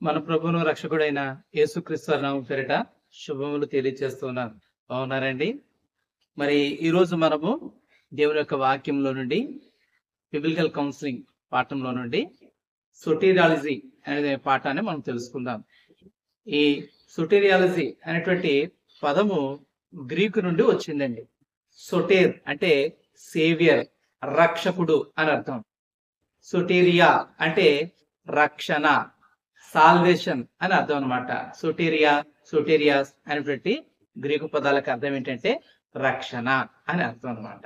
మన ప్రభువును రక్షకుడైన యేసుక్రీస్తు వారి నామం పేరిట శుభములు తెలియజేస్తున్నాను. బాగున్నారండి? మరి ఈరోజు మనము దేవుని యొక్క వాక్యంలో నుండి బిబిలికల్ కౌన్సిలింగ్ పాఠంలో నుండి సొటీరియాలజీ అనే పాఠాన్ని మనం తెలుసుకుందాం. ఈ సొటీరియాలజీ అనేటువంటి పదము గ్రీకు నుండి వచ్చిందండి. సొటేర్ అంటే సేవియర్, రక్షకుడు అని అర్థం. సొటీరియా అంటే రక్షణ, సాల్వేషన్ అని అర్థం అనమాట. సొటీరియాస్ అనేటువంటి గ్రీకు పదాలకు అర్థం ఏంటంటే రక్షణ అని అర్థం అనమాట.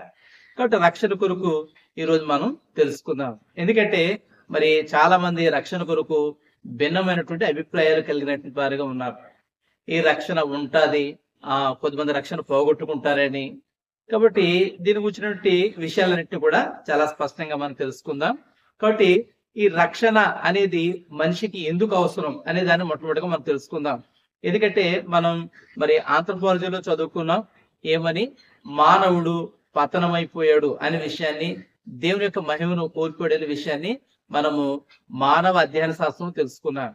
కాబట్టి రక్షణ కొరకు ఈరోజు మనం తెలుసుకుందాం. ఎందుకంటే మరి చాలా మంది రక్షణ కొరకు భిన్నమైనటువంటి అభిప్రాయాలు కలిగినటువంటి వారుగా ఉన్నారు. ఈ రక్షణ ఉంటుంది, కొంతమంది రక్షణ పోగొట్టుకుంటారని. కాబట్టి దీని గురించినటువంటి విషయాలన్నింటినీ కూడా చాలా స్పష్టంగా మనం తెలుసుకుందాం. కాబట్టి ఈ రక్షణ అనేది మనిషికి ఎందుకు అవసరం అనే దాన్ని మొట్టమొదటిగా మనం తెలుసుకుందాం. ఎందుకంటే మనం మరి ఆంథ్రోపాలజీలో చదువుకున్నాం ఏమని, మానవుడు పతనమైపోయాడు అనే విషయాన్ని, దేవుని యొక్క మహిమను కోల్పోయాడు విషయాన్ని మనము మానవ అధ్యయన శాస్త్రం తెలుసుకున్నాం.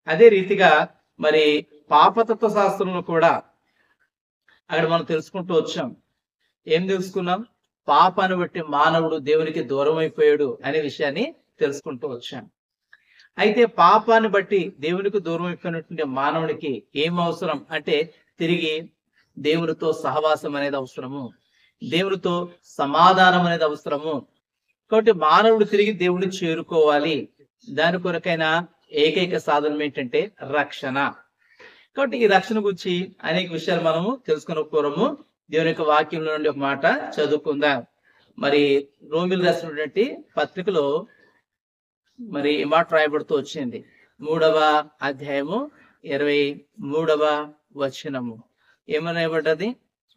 అదే రీతిగా మరి పాపతత్వ శాస్త్రంలో కూడా అక్కడ మనం తెలుసుకుంటూ వచ్చాం. ఏం తెలుసుకున్నాం? పాపాన్ని బట్టి మానవుడు దేవునికి దూరం అయిపోయాడు అనే విషయాన్ని తెలుసుకుంటూ వచ్చాం. అయితే పాపాన్ని బట్టి దేవునికి దూరం అయిపోయినటువంటి మానవుడికి ఏం అవసరం అంటే తిరిగి దేవునితో సహవాసం అనేది అవసరము, దేవునితో సమాధానం అనేది అవసరము. కాబట్టి మానవుడు తిరిగి దేవుడిని చేరుకోవాలి. దాని కొరకైన ఏకైక సాధనం ఏంటంటే రక్షణ. కాబట్టి ఈ రక్షణ గురించి అనేక విషయాలు మనము తెలుసుకున్న పూర్వము దేవుని యొక్క వాక్యంలో నుండి ఒక మాట చదువుకుందాం. మరి రోమిలు రాసినటువంటి పత్రికలో మరి ఈ మాట రాయబడుతూ వచ్చింది. 3వ అధ్యాయము 23వ వచనము ఏమని రాయబడ్డది?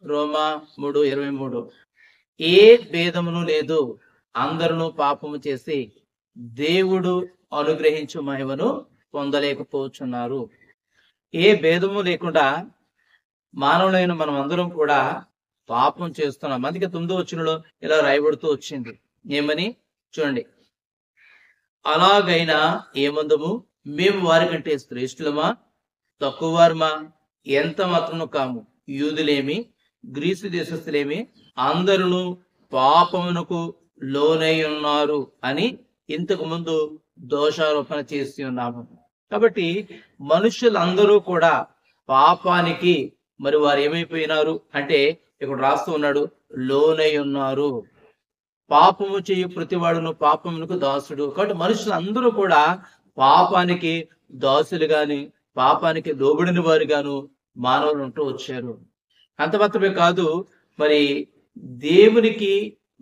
రోమా 3:23, ఏ భేదమును లేదు, అందరూ పాపము చేసి దేవుడు అనుగ్రహించు మహిమను పొందలేకపోతున్నారు. ఏ భేదము లేకుండా మానవులైన మనం అందరం కూడా పాపం చేస్తున్నాం. అందుకే 9వ వచనంలో ఇలా రాయబడుతూ వచ్చింది. ఏమని చూడండి, అలాగైనా ఏమందము, మేము వారికంటే శ్రేష్ఠులమా, తక్కువ వారమా? ఎంత మాత్రము కాము. యూదులేమి, గ్రీసు దేశస్థులేమి, అందరూ పాపమునకు లోనై ఉన్నారు అని ఇంతకు ముందు దోషారోపణ చేసి ఉన్నాము. కాబట్టి మనుషులందరూ కూడా పాపానికి మరి వారు ఏమైపోయినారు అంటే ఇక్కడ రాస్తూ ఉన్నాడు, లోనై ఉన్నారు. పాపము చేయు ప్రతివాడును పాపమునకు దాసుడు. కాబట్టి మనుషులందరూ కూడా పాపానికి దాసులు గాని, పాపానికి లోబడిన వారు గాను మానవులు ఉంటూ వచ్చారు. అంత మాత్రమే కాదు, మరి దేవునికి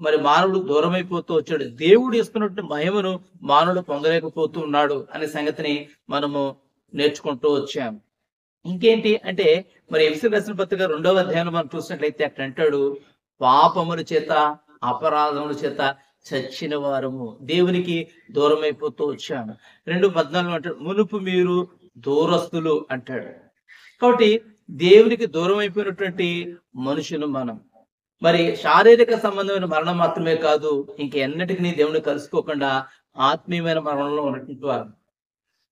మరి మానవుడు దూరం అయిపోతూ వచ్చాడు. దేవుడు ఇస్తున్నటువంటి మహిమను మానవుడు పొందలేకపోతూ ఉన్నాడు అనే సంగతిని మనము నేర్చుకుంటూ వచ్చాము. ఇంకేంటి అంటే మరి ఎఫెసీయులకు రాసిన పత్రిక 2వ అధ్యాయంలో మనం చూసినట్లయితే అక్కడ అంటాడు, పాపముల చేత అపరాధముల చేత చచ్చిన వారము, దేవునికి దూరం అయిపోతూ వచ్చాము. 2:14 అంటాడు, మునుపు మీరు దూరస్తులు అంటాడు. కాబట్టి దేవునికి దూరం అయిపోయినటువంటి మనుషులు మనం. మరి శారీరక సంబంధమైన మరణం మాత్రమే కాదు, ఇంకెన్నటికీ దేవుని కలుసుకోకుండా ఆత్మీయమైన మరణంలో ఉన్నటువంటి వారు.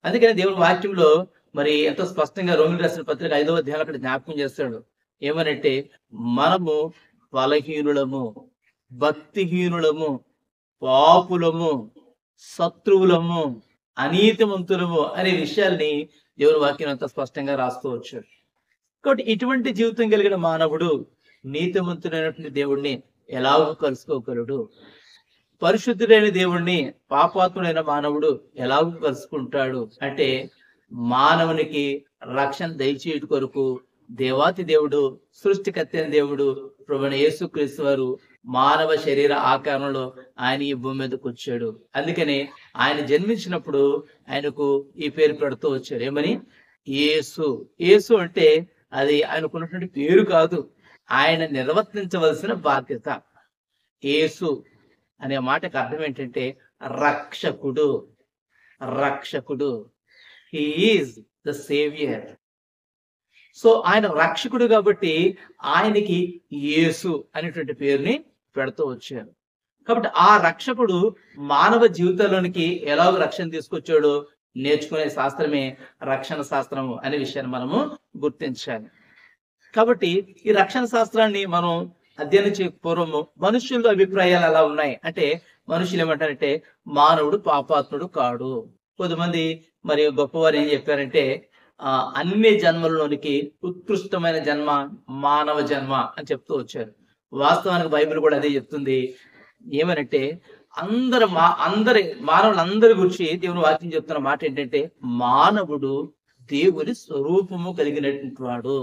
అందుకని దేవుని వాక్యంలో మరి ఎంతో స్పష్టంగా రోమిలు రాసిన పత్రిక 5వ అధ్యాయం అక్కడ జ్ఞాపకం చేస్తాడు. ఏమనంటే, మనము బలహీనులము, భక్తిహీనులము, పాపులము, శత్రువులము, అనీతిమంతులము అనే విషయాల్ని దేవుని వాక్యం అంతా స్పష్టంగా రాస్తూ వచ్చాడు. కాబట్టి ఇటువంటి జీవితం కలిగిన మానవుడు నీతిమంతుడైనటువంటి దేవుణ్ణి ఎలాగో కలుసుకోగలడు? పరిశుద్ధుడైన దేవుణ్ణి పాపాత్ముడైన మానవుడు ఎలాగో కలుసుకుంటాడు అంటే, మానవునికి రక్షణ దయచేయుట కొరకు దేవాతి దేవుడు, సృష్టికర్త అయిన దేవుడు ప్రభువైన యేసుక్రీస్తు వారు మానవ శరీర ఆకారంలో ఆయన ఈ భూమి మీదకి వచ్చాడు. అందుకని ఆయన జన్మించినప్పుడు ఆయనకు ఈ పేరు పెడుతూ వచ్చారు. ఏమని? యేసు. యేసు అంటే అది ఆయనకున్నటువంటి పేరు కాదు, ఆయన నిర్వర్తించవలసిన బాధ్యత. యేసు అనే మాటకు అర్థం ఏంటంటే రక్షకుడు. రక్షకుడు, he is the saviour. So ఆయన రక్షకుడు కాబట్టి ఆయనకి యేసు అనేటువంటి పేరుని పెడుతూ వచ్చారు. కాబట్టి ఆ రక్షకుడు మానవ జీవితంలోనికి ఎలాగో రక్షణ తీసుకొచ్చాడో నేర్చుకునే శాస్త్రమే రక్షణ శాస్త్రము అనే విషయాన్ని మనము గుర్తించాలి. కాబట్టి ఈ రక్షణ శాస్త్రాన్ని మనం అధ్యయనం చేయ పూర్వము మనుషుల అభిప్రాయాలు ఎలా ఉన్నాయి అంటే, మనుషులు ఏమంటారంటే మానవుడు పాపాత్ముడు కాడు. కొంతమంది మరి గొప్పవారు ఏం చెప్పారంటే అన్ని జన్మలలోనికి ఉత్కృష్టమైన జన్మ మానవ జన్మ అని చెప్తూ వచ్చారు. వాస్తవానికి బైబిల్ కూడా అదే చెప్తుంది. ఏమనంటే అందరి మానవులందరి గురించి దేవుని వాక్యం చెప్తున్న మాట ఏంటంటే, మానవుడు దేవుని స్వరూపము కలిగినటువంటి వాడు,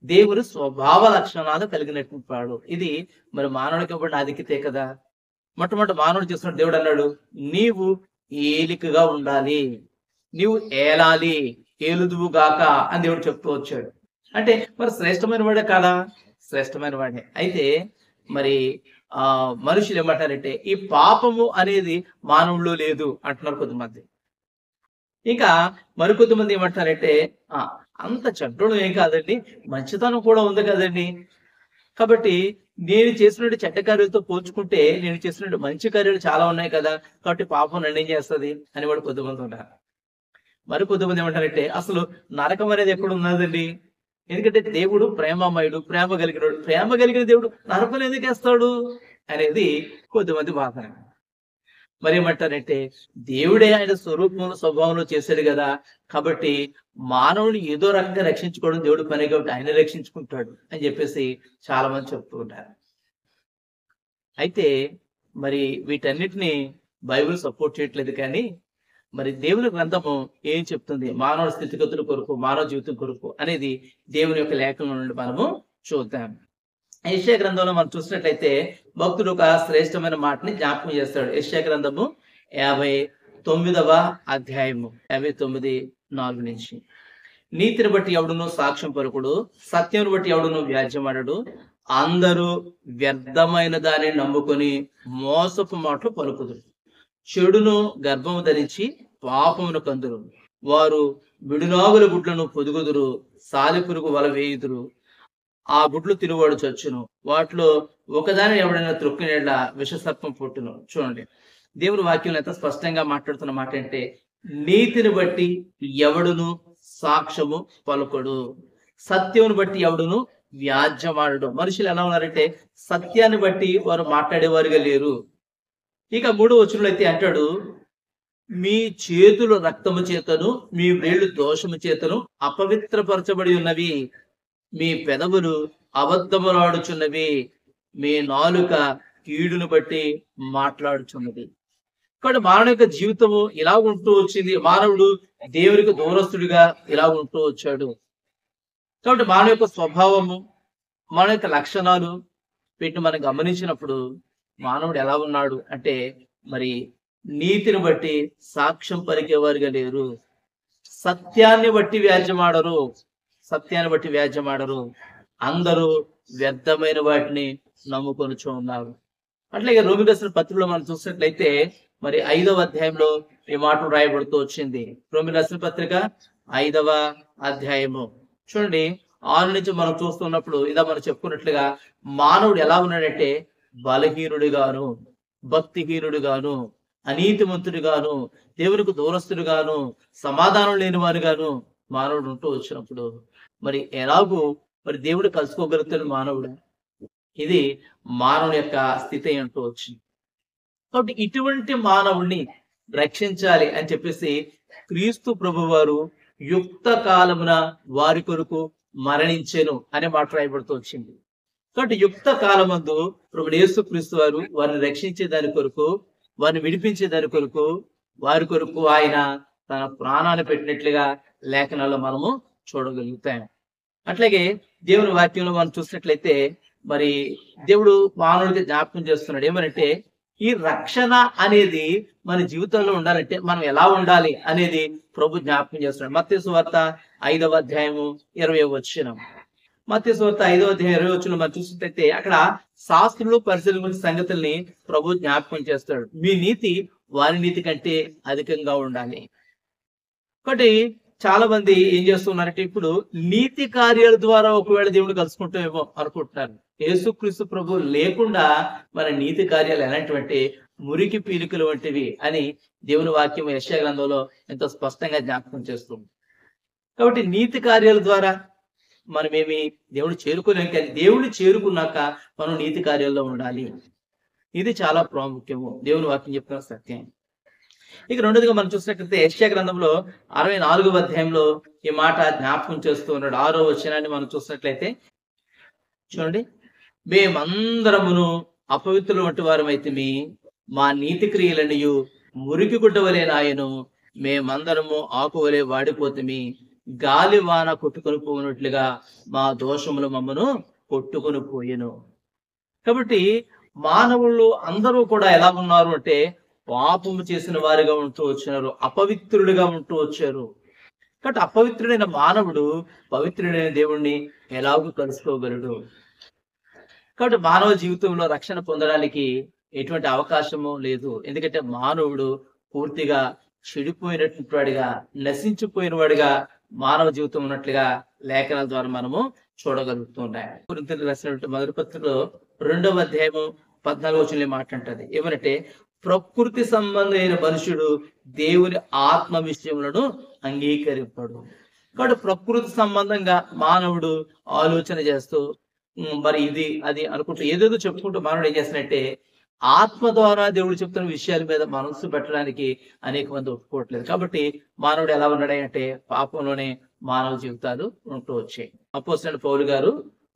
దేవుని స్వభావ లక్షణాలు కలిగినటువంటి వాడు. ఇది మరి మానవుడికి ఇవ్వబడిన ఆధిక్యతే కదా. మొట్టమొదటి మానవుడు చేస్తున్న దేవుడు అన్నాడు, నీవు ఏలికగా ఉండాలి, నీవు ఏలాలి, ఏలుదువు గాక అని దేవుడు చెప్తూ వచ్చాడు. అంటే మరి శ్రేష్టమైన వాడే కాదా? శ్రేష్టమైన వాడే. అయితే మరి మనుషులు ఏమంటారంటే ఈ పాపము అనేది మానవుల్లో లేదు అంటున్నారు కొంతమంది. ఇంకా మరికొంతమంది ఏమంటారంటే అంత చెడ్డోడు ఏం కాదండి, మంచితనం కూడా ఉంది కదండి, కాబట్టి నేను చేసినట్టు చెడ్డ కార్యాలతో పోల్చుకుంటే నేను చేసినట్టు మంచి కార్యాలు చాలా ఉన్నాయి కదా, కాబట్టి పాపం నన్ను ఏం చేస్తుంది అని వాడు కొంతమంది ఉంటారు. మరి కొంతమంది ఏమంటారంటే అసలు నరకం అనేది ఎక్కడ ఉన్నదండి, ఎందుకంటే దేవుడు ప్రేమమయుడు, ప్రేమ కలిగిన దేవుడు నరకం ఎందుకు వేస్తాడు అనేది కొంతమంది వాదన. మరి ఏమంటారంటే దేవుడే ఆయన స్వరూపంలో స్వభావంలో చేశాడు కదా, కాబట్టి మానవుని ఏదో రకంగా రక్షించుకోవడం దేవుడు పని కాబట్టి ఆయన రక్షించుకుంటాడు అని చెప్పేసి చాలా మంది చెప్తూ ఉంటారు. అయితే మరి వీటన్నిటిని బైబిల్ సపోర్ట్ చేయట్లేదు. కానీ మరి దేవుని గ్రంథము ఏం చెప్తుంది మానవ స్థితిగతుల కొరకు, మానవ జీవితం కొరకు అనేది దేవుని యొక్క లేఖనం నుండి మనము చూద్దాం. యెషయా గ్రంథంలో మనం చూసినట్లయితే భక్తుడు ఒక శ్రేష్టమైన మాటని జ్ఞాపకం చేస్తాడు. యెషయా గ్రంథము 59వ అధ్యాయము 59:4 నుంచి, నీతిని బట్టి ఎవడును సాక్ష్యం పలుకుడు, సత్యం బట్టి ఎవడును వ్యాజ్యమాడడు, అందరూ వ్యర్థమైన దాన్ని నమ్ముకొని మోసపు మాటలు పలుకుదురు, చెడును గర్భము ధరించి పాపమును కందురు, వారు విడునాగుల గుడ్లను పొదుగుదురు, సాలిపురుగు వల వేయుదురు, ఆ గుడ్లు తినువాడు చచ్చును, వాటిలో ఒకదాని ఎవడైనా త్రొక్కినేళ్ల విషసర్పం పుట్టును. చూడండి, దేవుని వాక్యం ఎంత స్పష్టంగా మాట్లాడుతున్న మాట అంటే, నీతిని బట్టి ఎవడును సాక్ష్యము పలుకడు, సత్యమును బట్టి ఎవడును వ్యాజ్యమాడడు. మనుషులు ఎలా ఉన్నారంటే సత్యాన్ని బట్టి వారు మాట్లాడేవారుగా లేరు. ఇక 3వ వచనంలో అయితే అంటాడు, మీ చేతులు రక్తము చేతను మీ వేళ్ళు దోషము చేతను అపవిత్రపరచబడి ఉన్నవి, మీ పెదవులు అబద్ధములాడుచున్నవి, మీ నాలుక కీడును బట్టి మాట్లాడుచున్నది. కాబట్టి మానవ యొక్క జీవితము ఇలా ఉంటూ వచ్చింది. మానవుడు దేవునికి దూరస్తుడిగా ఇలా ఉంటూ వచ్చాడు. కాబట్టి మానవ యొక్క స్వభావము, మన యొక్క లక్షణాలు వీటిని మనం గమనించినప్పుడు మానవుడు ఎలా ఉన్నాడు అంటే, మరి నీతిని బట్టి సాక్ష్యం పలికేవారుగా లేరు, సత్యాన్ని బట్టి వ్యాజ్యమాడరు, అందరూ వ్యర్థమైన వాటిని నమ్ముకొనుచూ ఉన్నారు. అట్లాగే రోమీయులకు రాసిన పత్రికలో మనం చూసినట్లయితే మరి 5వ అధ్యాయంలో ఈ మాటలు రాయబడుతూ వచ్చింది. రోమీయులకు రాసిన పత్రిక 5వ అధ్యాయము చూడండి 6 నుంచి మనం చూస్తున్నప్పుడు ఇలా మనం చెప్పుకున్నట్లుగా మానవుడు ఎలా ఉన్నాడంటే బలహీనుడిగాను, భక్తిహీనుడిగాను, అనీతిమంతుడిగాను, దేవునికి దూరస్తుడిగాను, సమాధానం లేని వారుగాను మానవుడు ఉంటూ వచ్చినప్పుడు మరి ఎలాగూ మరి దేవుడు కలుసుకోగలుగుతాడు మానవుడు. ఇది మానవుని యొక్క స్థితి అంటూ వచ్చింది. కాబట్టి ఇటువంటి మానవుడిని రక్షించాలి అని చెప్పేసి క్రీస్తు ప్రభువారు యుక్త కాలమున వారి కొరకు మరణించెను అనే మాట రాయబడుతూ వచ్చింది. కాబట్టి యుక్త కాలమందు ప్రభువు యేసు క్రీస్తు వారు వారిని రక్షించే దాని కొరకు, వారిని విడిపించే దాని కొరకు, వారి కొరకు ఆయన తన ప్రాణాన్ని పెట్టినట్లుగా లేఖనాల్లో మనము చూడగలుగుతాం. అట్లాగే దేవుని వాక్యంలో మనం చూసినట్లయితే మరి దేవుడు మానవుడికి జ్ఞాపకం చేస్తున్నాడు ఏమనంటే, ఈ రక్షణ అనేది మన జీవితంలో ఉండాలంటే మనం ఎలా ఉండాలి అనేది ప్రభు జ్ఞాపకం చేస్తున్నాడు. మత్తయి సువార్త 5వ అధ్యాయము 20వ వచనం. మత్తయి సువార్త 5వ అధ్యాయం 20వ వచనం మనం చూసినట్లయితే అక్కడ శాస్త్రులు పరిశీలన గురించి సంగతుల్ని ప్రభు జ్ఞాపకం చేస్తాడు. మీ నీతి వారి నీతి కంటే అధికంగా ఉండాలి. కాబట్టి చాలా మంది ఏం చేస్తున్నారంటే ఇప్పుడు నీతి కార్యాల ద్వారా ఒకవేళ దేవుడు కలుసుకుంటామేమో అనుకుంటున్నారు. యేసుక్రీస్తు ప్రభు లేకుండా మన నీతి కార్యాలు ఎలాంటివంటే మురికి పీలికలు వంటివి అని దేవుని వాక్యం యెషయా గ్రంథంలో ఎంతో స్పష్టంగా జ్ఞాపకం చేస్తుంది. కాబట్టి నీతి కార్యాల ద్వారా మనమేమి దేవుని చేరుకోలేం, కానీ దేవుని చేరుకున్నాక మనం నీతి కార్యాల్లో ఉండాలి. ఇది చాలా ప్రాముఖ్యము, దేవుని వాక్యం చెప్తున్న సత్యం. ఇక రెండోదిగా మనం చూసినట్లయితే యెషయా గ్రంథంలో 64వ అధ్యాయంలో ఈ మాట జ్ఞాపకం చేస్తూ ఉన్నాడు. 6వ వచనాన్ని మనం చూసినట్లయితే చూడండి, మేమందరమును అపవిత్రుల వంటి వారమైతిమి, మా నీతి క్రియలనియు మురికి గుడ్డ వలె నాయను, మేమందరము ఆకువలే వాడిపోతిమి, గాలి వాన కొట్టుకొని పోయినట్లుగా మా దోషములు మమ్మను కొట్టుకొని పోయెను. కాబట్టి మానవులు అందరూ కూడా ఎలా ఉన్నారు అంటే పాపము చేసిన వారిగా ఉంటూ వచ్చారు, అపవిత్రుడిగా ఉంటూ వచ్చారు. కాబట్టి అపవిత్రుడైన మానవుడు పవిత్రుడైన దేవుణ్ణి ఎలాగూ కలుసుకోగలడు. కాబట్టి మానవ జీవితంలో రక్షణ పొందడానికి ఎటువంటి అవకాశము లేదు. ఎందుకంటే మానవుడు పూర్తిగా చెడిపోయినటువంటి వాడిగా, నశించిపోయిన వాడిగా మానవ జీవితం ఉన్నట్లుగా లేఖనాల ద్వారా మనము చూడగలుగుతున్నాం. కొరింథీయులకు రాసినటువంటి మొదటి పత్రికలో 2వ అధ్యాయము 14వ వచనంలో మాట్లాడుతుంది ఏమనంటే, ప్రకృతి సంబంధమైన మనుషుడు దేవుని ఆత్మ విషయములను అంగీకరింపడు. కాబట్టి ప్రకృతి సంబంధంగా మానవుడు ఆలోచన చేస్తూ మరి ఇది అది అనుకుంటూ ఏదేదో చెప్పుకుంటూ మానవుడు ఏం చేస్తున్నట్టే ఆత్మ ద్వారా దేవుడు చెప్తున్న విషయాల మీద మనసు పెట్టడానికి అనేక మంది ఒప్పుకోవట్లేదు. కాబట్టి మానవుడు ఎలా ఉన్నాడంటే పాపంలోనే మానవ జీవితాలు ఉంటూ వచ్చాయి. అపోస్తలుడైన పౌలు గారు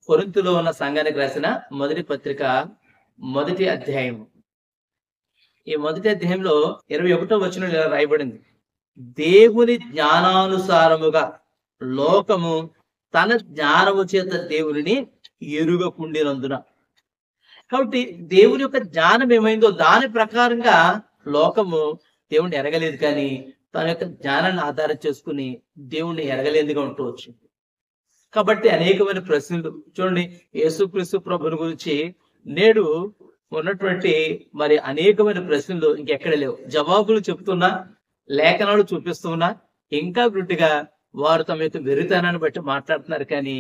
కొరింథీలో ఉన్న సంఘానికి రాసిన మొదటి పత్రిక 1వ అధ్యాయం, ఈ 1వ అధ్యాయంలో 21వ వచనంలో ఇలా రాయబడింది, దేవుని జ్ఞానానుసారముగా లోకము తన జ్ఞానము చేత దేవుని ఎరుగకుండినందున. కాబట్టి దేవుని యొక్క జ్ఞానం ఏమైందో దాని ప్రకారంగా లోకము దేవుణ్ణి ఎరగలేదు, కానీ తన యొక్క జ్ఞానాన్ని ఆధారం చేసుకుని దేవుణ్ణి ఎరగలేదుగా ఉంటూ వచ్చింది. కాబట్టి అనేకమైన ప్రశ్నలు చూడండి, యేసుక్రీస్తు ప్రభుని గురించి నేడు ఉన్నటువంటి మరి అనేకమైన ప్రశ్నలు ఇంకెక్కడ లేవు. జవాబులు చెప్తున్నా, లేఖనాలు చూపిస్తున్నా, ఇంకా గుడ్డిగా వారు తమ యొక్క వెరితనాన్ని బట్టి మాట్లాడుతున్నారు, కానీ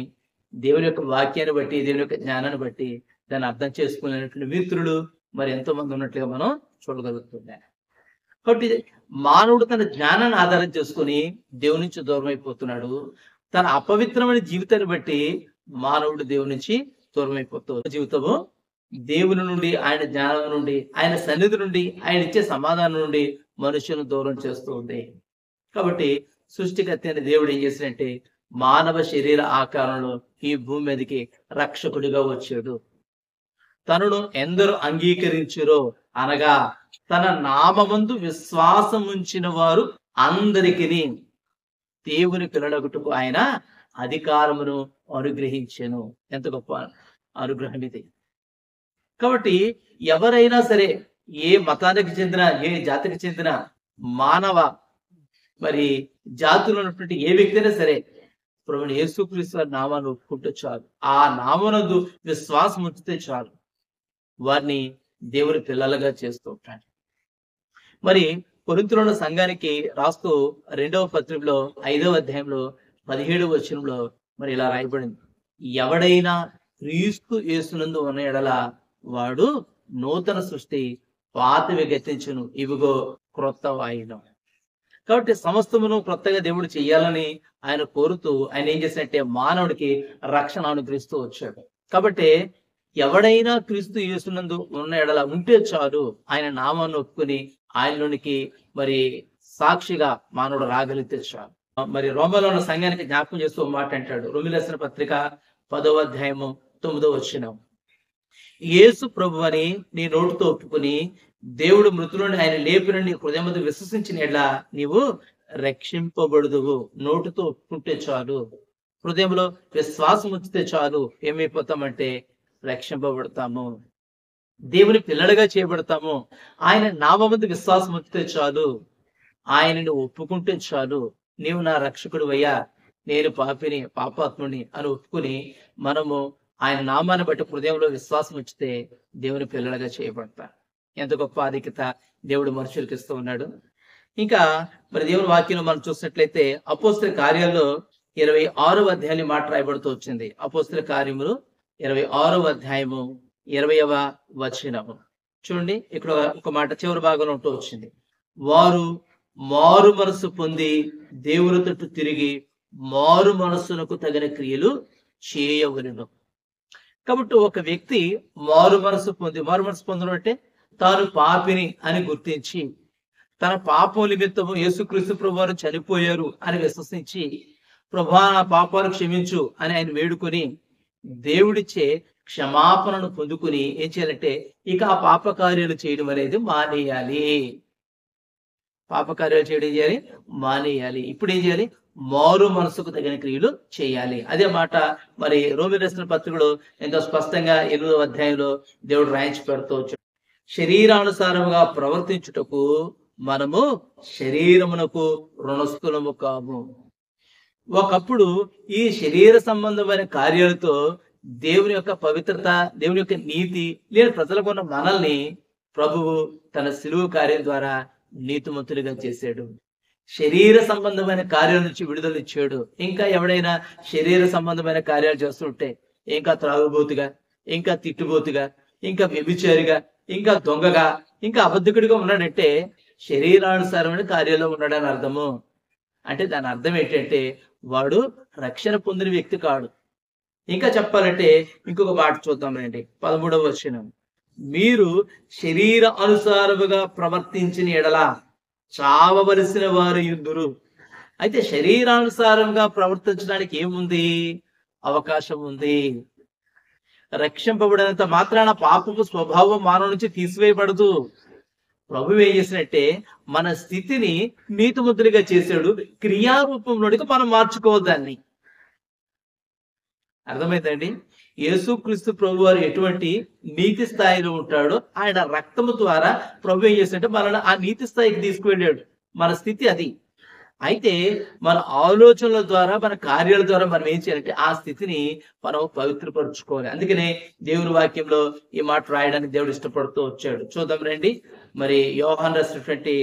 దేవుని యొక్క వాక్యాన్ని బట్టి, దేవుని యొక్క జ్ఞానాన్ని బట్టి దాన్ని అర్థం చేసుకునేటువంటి మిత్రులు మరి ఎంతో మంది ఉన్నట్లుగా మనం చూడగలుగుతున్నాం. కాబట్టి మానవుడు తన జ్ఞానాన్ని ఆధారం చేసుకుని దేవుని నుంచి దూరం అయిపోతున్నాడు. తన అపవిత్రమైన జీవితాన్ని బట్టి మానవుడు దేవుని నుంచి దూరం అయిపోతాడు. జీవితము దేవుని నుండి, ఆయన జ్ఞానం నుండి, ఆయన సన్నిధి నుండి, ఆయన ఇచ్చే సమాధానం నుండి మనుషులను దూరం చేస్తూ ఉంది. కాబట్టి సృష్టికర్త అయిన దేవుడు ఏం చేసినట్టే మానవ శరీర ఆకారంలో ఈ భూమి మీదకి రక్షకుడిగా వచ్చాడు. తనను ఎందరు అంగీకరించురో అనగా తన నామమందు విశ్వాసం ఉంచిన వారు అందరికీ దేవుని పిల్లలగుటకు ఆయన అధికారమును అనుగ్రహించెను. ఎంత గొప్ప అనుగ్రహం ఇది. కాబట్టి ఎవరైనా సరే, ఏ మతానికి చెందిన, ఏ జాతికి చెందిన మానవ మరి జాతులు ఉన్నటువంటి ఏ వ్యక్తి అయినా సరే ప్రభువైన యేసుక్రీస్తు వారి నామాన్ని ఒప్పుకుంటే చాలు, ఆ నామనందు విశ్వాసం ఉంచితే చాలు, వారిని దేవుని పిల్లలుగా చేస్తూ ఉంటాడు. మరి కొరింథీలో ఉన్న సంఘానికి రాస్తూ 2వ పత్రికలో 5వ అధ్యాయంలో 17వ వచనంలో మరి ఇలా రాయబడింది, ఎవడైనా క్రీస్తు యేసునందు ఉన్న ఎడల వాడు నూతన సృష్టి, పాతవి గతించును, ఇవిగో క్రొత్త వాయినం. కాబట్టి సమస్తమును క్రొత్తగా దేవుడు చెయ్యాలని ఆయన కోరుతూ ఆయన ఏం చేసినట్టే మానవుడికి రక్షణ అనుగ్రహిస్తూ వచ్చాడు. కాబట్టి ఎవడైనా క్రీస్తు యేసునందు ఉన్న ఎడల ఉంటే చాలు, ఆయన నామాన్ని ఒప్పుకొని ఆయనలోనికి మరి సాక్షిగా మానవుడు రాగలిగితే చాలు. మరి రోమలో ఉన్న సంఘానికి జ్ఞాపకం చేస్తూ మాట అంటాడు, రోమీయులకు రాసిన పత్రిక 10వ అధ్యాయము 9వ వచనం, యేసు ప్రభు అని నీ నోటితో ఒప్పుకుని దేవుడు మృతులను ఆయన లేపిన నీ హృదయమందు విశ్వసించిన ఎడల నీవు రక్షింపబడుదువు. నోటితో ఒప్పుకుంటే చాలు, హృదయంలో విశ్వాసం ఉంచితే చాలు, ఏమైపోతామంటే రక్షింపబడతాము, దేవుని పిల్లలుగా చేయబడతాము. ఆయన నామమందు విశ్వాసం ఉంచితే చాలు, ఆయనని ఒప్పుకుంటే చాలు, నీవు నా రక్షకుడు అయ్యా, నేను పాపిని, పాపాత్ముని అని ఒప్పుకుని మనము ఆయన నామాన్ని బట్టి హృదయంలో విశ్వాసం ఉంచితే దేవుని పిల్లలుగా చేయబడతారు. ఎంత గొప్ప ఆధిక్యత దేవుడు మనుషులకు ఇస్తూ ఉన్నాడు. ఇంకా మరి దేవుని వాక్యంలో మనం చూసినట్లయితే అపోస్తల కార్యాల్లో 26వ అధ్యాయం మాట రాయబడుతూ వచ్చింది. అపోస్తల కార్యములు 26వ అధ్యాయము 20వ వచనము, చూడండి ఇక్కడ ఒక మాట చివరి భాగంలో ఉంటూ వచ్చింది. వారు మారు మనస్సు పొంది దేవుని తట్టు తిరిగి మారు మనస్సునకు తగిన క్రియలు చేయవలెను. కాబట్టి ఒక వ్యక్తి మారు మనసు పొందడం అంటే తాను పాపిని అని గుర్తించి తన పాపం నిమిత్తము యేసుక్రీస్తు ప్రభువారు చనిపోయారు అని విశ్వసించి, ప్రభువా నా పాపాలు క్షమించు అని ఆయన వేడుకొని దేవుడిచ్చే క్షమాపణను పొందుకుని ఏం చేయాలంటే ఇక ఆ పాప కార్యాలు చేయడం అనేది మానేయాలి. పాపకార్యాలు చేయడం చేయాలి, మానేయాలి. ఇప్పుడు ఏం చేయాలి? మారు మనసుకు తగిన క్రియలు చేయాలి. అదే మాట మరి రోమీ రాసిన పత్రికలో ఎంతో స్పష్టంగా 8వ అధ్యాయంలో దేవుడు రాయించి పెడుతూ వచ్చాడు. శరీరానుసారముగా ప్రవర్తించుటకు మనము శరీరమునకు రుణస్థులము కాము. ఒకప్పుడు ఈ శరీర సంబంధమైన కార్యాలతో దేవుని యొక్క పవిత్రత, దేవుని యొక్క నీతి లేని ప్రజలకు ఉన్న మనల్ని ప్రభువు తన సిలువ కార్యం ద్వారా నీతిమంతులుగా చేశాడు. శరీర సంబంధమైన కార్యాల నుంచి విడుదల ఇచ్చాడు. ఇంకా ఎవడైనా శరీర సంబంధమైన కార్యాలు చేస్తుంటే, ఇంకా త్రాగుబోతుగా, ఇంకా తిట్టుబోతుగా, ఇంకా వ్యభిచారిగా, ఇంకా దొంగగా, ఇంకా అబద్ధకుడిగా ఉన్నాడంటే శరీరానుసారమైన కార్యాల్లో ఉన్నాడని అర్థము. అంటే దాని అర్థం ఏంటంటే వాడు రక్షణ పొందిన వ్యక్తి కాడు. ఇంకా చెప్పాలంటే ఇంకొక మాట చూద్దాం రండి. 13వ వచనం. మీరు శరీర అనుసారముగా ప్రవర్తించిన ఎడల చావవలసిన వారు యుద్ధురు. అయితే శరీరానుసారంగా ప్రవర్తించడానికి ఏముంది? అవకాశం ఉంది. రక్షింపబడినంత మాత్రాన పాపపు స్వభావం మానవ నుంచి తీసివేయబడదు. ప్రభు ఏం చేసినట్టే మన స్థితిని నీతిమంతులుగా చేశాడు. క్రియారూపంలోనికి మనం మార్చుకోవాలి దాన్ని. అర్థమైందండి? యేసుక్రీస్తు ప్రభు వారు ఎటువంటి నీతి స్థాయిలో ఉంటాడో ఆయన రక్తము ద్వారా ప్రభు ఏం చేసినట్టే మనల్ని ఆ నీతి స్థాయికి తీసుకువెళ్ళాడు. మన స్థితి అది. అయితే మన ఆలోచనల ద్వారా, మన కార్యాల ద్వారా మనం ఏం చేయాలంటే ఆ స్థితిని మనం పవిత్రపరుచుకోవాలి. అందుకనే దేవుని వాక్యంలో ఈ మాట రాయడానికి దేవుడు ఇష్టపడుతూ వచ్చాడు. చూద్దాం రండి. మరి యోహాను రాసినటువంటి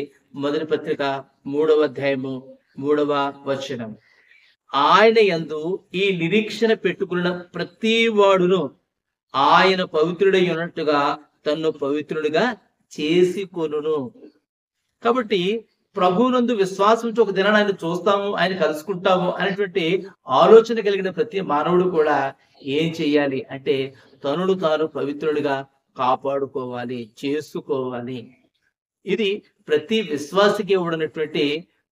మొదటి పత్రిక 3వ అధ్యాయము 3వ వచనం. ఆయన యందు ఈ నిరీక్షణ పెట్టుకున్న ప్రతి వాడును ఆయన పవిత్రుడై ఉన్నట్టుగా తన్ను పవిత్రుడిగా చేసుకొనును. కాబట్టి ప్రభువునందు విశ్వాసం ఒక దినాన్ని ఆయన చూస్తాము, ఆయన కలుసుకుంటాము అనేటువంటి ఆలోచన కలిగిన ప్రతి మానవుడు కూడా ఏం చెయ్యాలి అంటే తనను తాను పవిత్రుడిగా కాపాడుకోవాలి, చేసుకోవాలి. ఇది ప్రతి విశ్వాసికి ఇవ్వడనటువంటి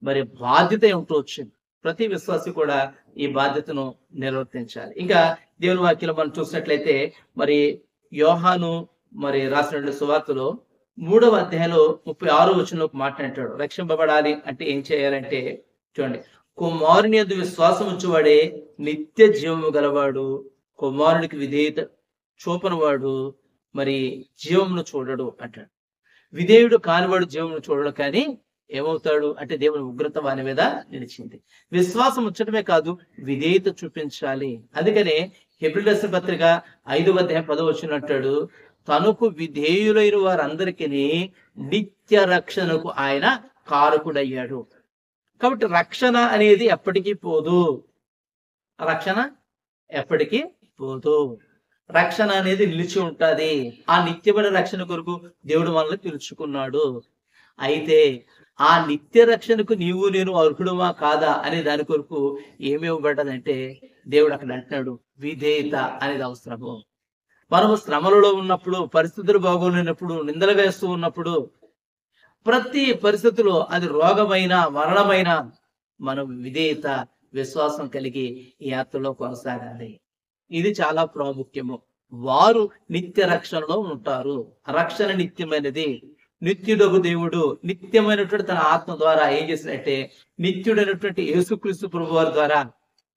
మరి బాధ్యత ఉంటూ వచ్చింది. ప్రతి విశ్వాసి కూడా ఈ బాధ్యతను నిర్వర్తించాలి. ఇంకా దేవుని వాక్యంలో మనం చూసినట్లయితే మరి యోహాను మరి రాసినటువంటి సువార్తలో 3వ అధ్యాయంలో 36వ వచనంలో ఒక మాట అంటాడు. రక్షింపబడాలి అంటే ఏం చేయాలంటే చూడండి, కుమారుని యందు విశ్వాసం ఉంచువాడే నిత్య జీవము గలవాడు, కుమారునికి విధేయత చూపనివాడు మరి జీవమును చూడడు అంటాడు. విధేయుడు కానివాడు జీవమును చూడడు, కానీ ఏమవుతాడు అంటే దేవుని ఉగ్రత వాని మీద నిలిచింది. విశ్వాసం ఉంచడమే కాదు, విధేయత చూపించాలి. అందుకనే హెబ్రీయులకు రాసిన పత్రిక 5వ అధ్యాయం 10వ వచనం అంటాడు, తనకు విధేయులైన వారందరికీ నిత్య రక్షణకు ఆయన కారకుడయ్యాడు. కాబట్టి రక్షణ అనేది ఎప్పటికీ పోదు. రక్షణ ఎప్పటికీ పోదు. రక్షణ అనేది నిలిచి ఉంటది. ఆ నిత్యమైన రక్షణ కొరకు దేవుడు మనల్ని పిలుచుకున్నాడు. అయితే ఆ నిత్య రక్షణకు నీవు నేను అర్హుడుమా కాదా అనే దాని కొరకు ఏమి ఇవ్వబడ్డదంటే దేవుడు అక్కడ అంటున్నాడు, విధేయత అనేది అవసరము. మనము శ్రమలలో ఉన్నప్పుడు, పరిస్థితులు బాగోలేనప్పుడు, నిందలు వేస్తూ ఉన్నప్పుడు, ప్రతి పరిస్థితిలో అది రోగమైన మరణమైన మనం విధేయత విశ్వాసం కలిగి ఈ యాత్రలో కొనసాగాలి. ఇది చాలా ప్రాముఖ్యము. వారు నిత్య రక్షణలో ఉంటారు. రక్షణ నిత్యమైనది. నిత్యుడగు దేవుడు నిత్యమైనటువంటి తన ఆత్మ ద్వారా ఏం చేసినట్టే నిత్యుడైనటువంటి యేసుక్రీస్తు ప్రభువారి ద్వారా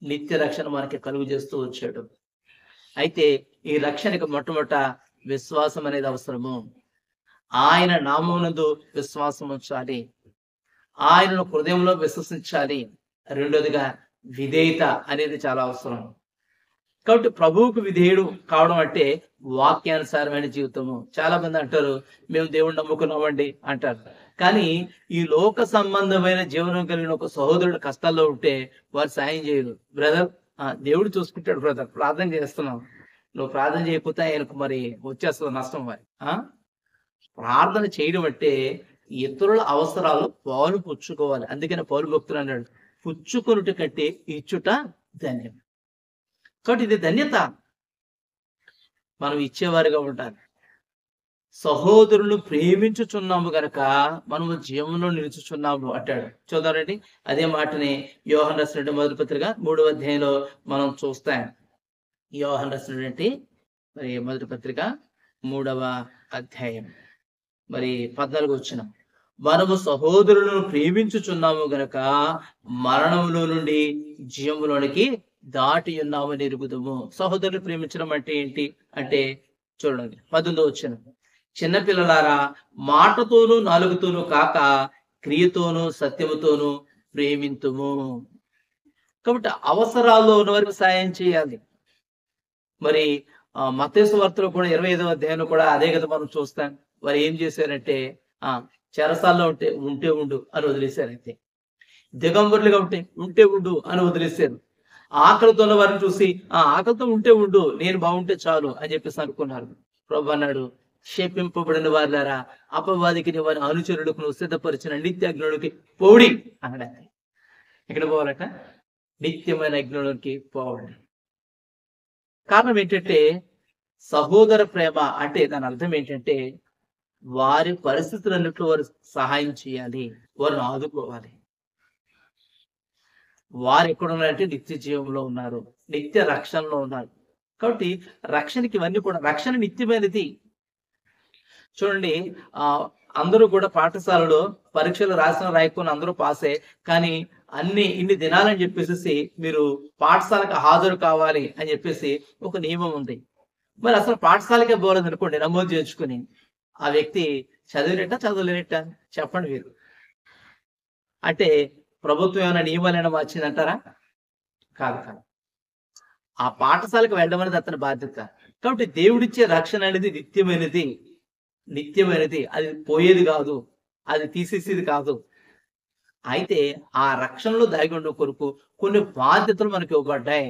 నిత్య రక్షణ మనకి కలుగు చేస్తూ వచ్చాడు. అయితే ఈ రక్షణకి మొట్టమొదట విశ్వాసం అనేది అవసరము. ఆయన నామమునందు విశ్వాసం ఉంచాలి, ఆయనను హృదయంలో విశ్వసించాలి. రెండోదిగా విధేయత అనేది చాలా అవసరం. కాబట్టి ప్రభువుకు విధేయుడు కావడం అంటే వాక్యానుసారమైన జీవితము. చాలా మంది అంటారు మేము దేవుడిని నమ్ముకున్నామండి అంటారు, కానీ ఈ లోక సంబంధమైన జీవనం కలిగిన ఒక సహోదరుడు కష్టాల్లో ఉంటే వారు సాయం చేయరు. బ్రదర్ దేవుడు చూసుకుంటాడు బ్రదర్, ప్రార్థన చేస్తున్నాం, నువ్వు ప్రార్థన చేయకపోతే ఆయనకు మరి వచ్చేస్తుంది నష్టం. మరి ప్రార్థన చేయడం అంటే ఇతరుల అవసరాలు పాలు పుచ్చుకోవాలి. అందుకని పౌలు భక్తుడు అన్నాడు, పుచ్చుకొనుట కంటే ఇచ్చుట ధన్యం. కాబట్టి ఇది ధన్యత. మనం ఇచ్చేవారిగా ఉండాలి. సహోదరులు ప్రేమించుచున్నాము గనక మనము జీవంలో నిలుచుచున్నాము అంటాడు. చూద్దామండి, అదే మాటని యోహాను రాసిన మొదటి పత్రిక 3వ అధ్యాయంలో మనం చూస్తాం. యోహాను రాసినటువంటి మరి మొదటి పత్రిక 3వ అధ్యాయం మరి 14వ వచనం, మనము సహోదరులను ప్రేమించుచున్నాము గనక మరణంలో నుండి జీవములోనికి దాటి ఉన్నామని ఎరుగుదుము. సహోదరులు ప్రేమించడం అంటే ఏంటి అంటే చూడండి 18వ వచనం, చిన్నపిల్లలారా మాటతోనూ నాలుగుతోనూ కాక క్రియతోనూ సత్యముతోనూ ప్రేమింతుము. కాబట్టి అవసరాల్లో ఉన్న వారికి సాయం చేయాలి. మరి మత్తయి సువార్తలో కూడా 25వ అధ్యాయంలో కూడా అదే కదా మనం చూస్తాం. వారు ఏం చేశారంటే చెరసాల్లో ఉంటే ఉండు అని వదిలేశారు. అయితే దిగంబరులుగా ఉంటే ఉండు అని వదిలేశారు. ఆకలితో ఉన్న వారిని చూసి ఆకలితో ఉంటే ఉండు, నేను బాగుంటే చాలు అని చెప్పేసి అనుకున్నారు. ప్రభు అన్నాడు, శపింపబడిన వారులారా అపవాదికి వారి అనుచరులకు నువ్వు సిద్ధపరిచిన నిత్య అగ్నిలోకి పోడి అన్నాడు. ఎక్కడ పోవాలట? నిత్యమైన అగ్నిలోకి పోవాలి. కారణం ఏంటంటే సహోదర ప్రేమ అంటే దాని అర్థం ఏంటంటే వారి పరిస్థితులన్నింటిలో వారు సహాయం చేయాలి, వారిని ఆదుకోవాలి. వారు ఎక్కడ ఉన్నారంటే నిత్య జీవంలో ఉన్నారు, నిత్య రక్షణలో ఉన్నారు. కాబట్టి రక్షణకి ఇవన్నీ కూడా, రక్షణ నిత్యమైనది. చూడండి, అందరూ కూడా పాఠశాలలో పరీక్షలు రాయకుండా అందరూ పాసే, కానీ ఇన్ని దినాలని చెప్పేసి మీరు పాఠశాలకు హాజరు కావాలి అని చెప్పేసి ఒక నియమం ఉంది. మరి అసలు పాఠశాలకే పోలేదు అనుకోండి, నమోదు చేసుకుని, ఆ వ్యక్తి చదివినట్టా చదవలేనట్ట చెప్పండి మీరు. అంటే ప్రభుత్వం ఏమైనా నియమాలైనా వచ్చిందంటారా? కాదు. ఆ పాఠశాలకు వెళ్ళడం అనేది అతని బాధ్యత. కాబట్టి దేవుడిచ్చే రక్షణ అనేది నిత్యమైనది. అది పోయేది కాదు, అది తీసేసేది కాదు. అయితే ఆ రక్షణలో దాగి ఉండే కొరకు కొన్ని బాధ్యతలు మనకి ఇవ్వబడ్డాయి.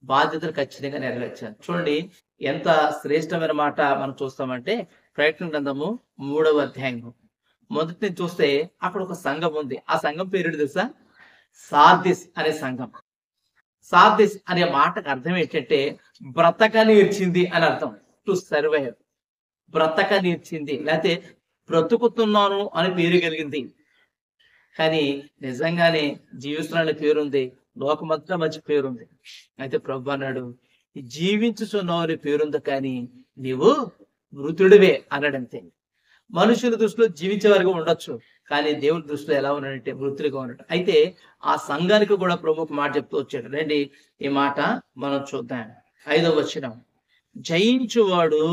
బాధ్యతలు ఖచ్చితంగా నెరవేర్చాలి. చూడండి ఎంత శ్రేష్టమైన మాట మనం చూస్తామంటే ప్రకటన గ్రంథము 3వ అధ్యాయం మొదటి నుంచి చూస్తే అక్కడ ఒక సంఘం ఉంది. ఆ సంఘం పేరు తెలుసా? సార్దిస్ అనే సంఘం. సార్దిస్ అనే మాటకు అర్థం ఏంటంటే బ్రతక నేర్చింది అని అర్థం. టు సర్వైవ్, బ్రతక నేర్చింది, లేకపోతే బ్రతుకుతున్నాను అని పేరు కలిగింది. కానీ నిజంగానే జీవిస్తున్న పేరుంది, లోకమంతా మంచి పేరుంది. అయితే ప్రభు అన్నాడు, జీవించుచున్నావు అనే పేరుంది, కానీ నీవు మృతుడివే అన్నాడంతే. మనుషుల దృష్టిలో జీవించేవారిగా ఉండొచ్చు, కానీ దేవుని దృష్టిలో ఎలా ఉన్నాడంటే మృతుడిగా ఉన్నాడు. అయితే ఆ సంఘానికి కూడా ప్రభు ఒక మాట చెప్తూ వచ్చాడు. రండి ఈ మాట మనం చూద్దాం. 5వ వచనం, జయించువాడు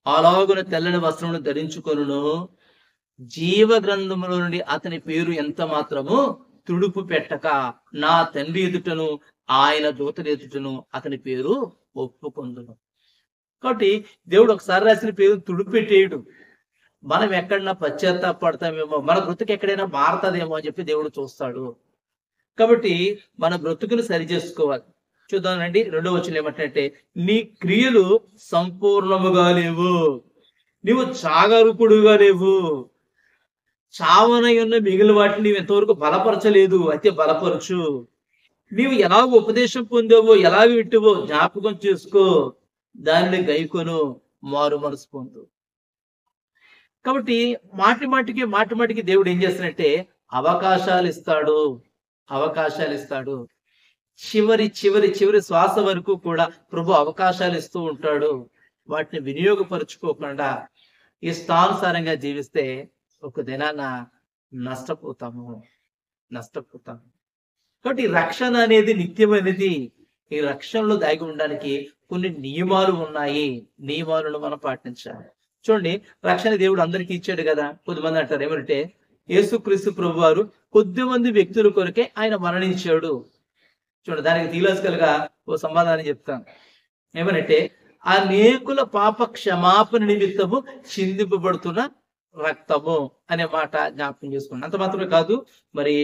అలాగున తెల్లని వస్త్రమును ధరించుకొనును, జీవ గ్రంథములో నుండి అతని పేరు ఎంత మాత్రము తుడుపు పెట్టక నా తండ్రి ఎదుటను ఆయన దూతల ఎదుటను అతని పేరు ఒప్పుకొందును. కాబట్టి దేవుడు ఒకసారి రాసిన పేరు తుడిపెట్టేయడు. మనం ఎక్కడన్నా పశ్చాత్తాపడతామేమో, మన బ్రతుకు ఎక్కడైనా మారతాదేమో అని చెప్పి దేవుడు చూస్తాడు. కాబట్టి మన బ్రతుకును సరి చేసుకోవాలి. చూద్దామండి 2వ వచనం ఏమంటే, నీ క్రియలు సంపూర్ణముగా లేవు, నీవు జాగరూకుడుగా లేవు, చావనై ఉన్న మిగిలిన వాటిని నీవు ఎంతవరకు బలపరచలేదు, అయితే బలపరచు. నీవు ఎలాగో ఉపదేశం పొందావో, ఎలాగ విట్టువో జ్ఞాపకం చేసుకో, దానిని గైకొను, మారు మనసు పొందు. కాబట్టి మాటి మాటికి దేవుడు ఏం చేస్తాడంటే అవకాశాలు ఇస్తాడు. చివరి శ్వాస వరకు కూడా ప్రభు అవకాశాలు ఇస్తూ ఉంటాడు. వాటిని వినియోగపరుచుకోకుండా ఇష్టానుసారంగా జీవిస్తే ఒక దినాన నష్టపోతాము. కాబట్టి రక్షణ అనేది నిత్యమైనది. ఈ రక్షణలో దాగి ఉండడానికి కొన్ని నియమాలు ఉన్నాయి. నియమాలను మనం పాటించాలి. చూడండి, రక్షణ దేవుడు అందరికీ ఇచ్చాడు కదా. కొద్దిమంది అంటారు ఏమంటే, యేసుక్రీస్తు ప్రభు వారు కొద్దిమంది వ్యక్తుల కొరకే ఆయన మరణించాడు. చూడండి, దానికి థియలాజికల్ గా ఓ సమాధానం చెప్తాను. ఏమనంటే, అనేకుల పాప క్షమాపణ నిమిత్తము చిందింపబడుతున్న రక్తము అనే మాట జ్ఞాపకం చేసుకోండి. అంత మాత్రమే కాదు, మరి